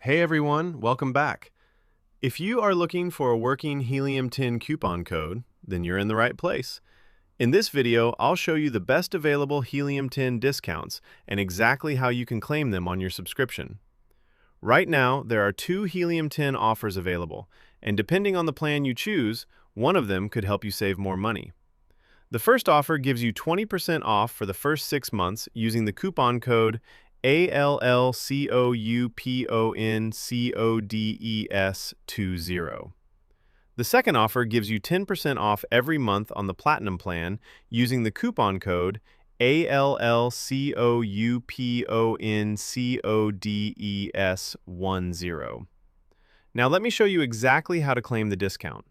Hey everyone, welcome back. If you are looking for a working Helium 10 coupon code, then you're in the right place. In this video, I'll show you the best available Helium 10 discounts and exactly how you can claim them on your subscription. Right now, there are two Helium 10 offers available, and depending on the plan you choose, one of them could help you save more money. The first offer gives you 20% off for the first 6 months using the coupon code ALLCOUPONCODES20. The second offer gives you 10% off every month on the Platinum plan using the coupon code ALLCOUPONCODES10. Now let me show you exactly how to claim the discount.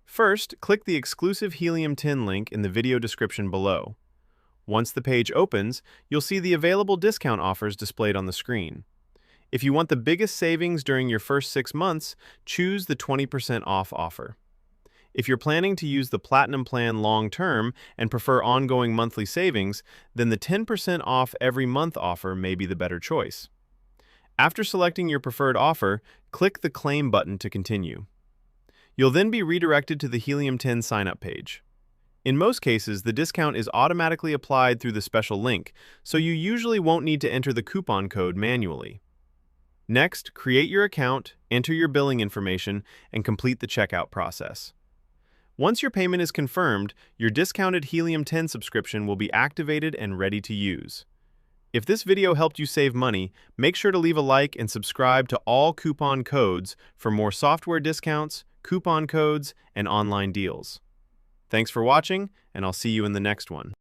First, click the exclusive Helium 10 link in the video description below. Once the page opens, you'll see the available discount offers displayed on the screen. If you want the biggest savings during your first 6 months, choose the 20% off offer. If you're planning to use the Platinum plan long-term and prefer ongoing monthly savings, then the 10% off every month offer may be the better choice. After selecting your preferred offer, click the Claim button to continue. You'll then be redirected to the Helium 10 sign-up page. In most cases, the discount is automatically applied through the special link, so you usually won't need to enter the coupon code manually. Next, create your account, enter your billing information, and complete the checkout process. Once your payment is confirmed, your discounted Helium 10 subscription will be activated and ready to use. If this video helped you save money, make sure to leave a like and subscribe to all coupon codes for more software discounts, coupon codes, and online deals. Thanks for watching, and I'll see you in the next one.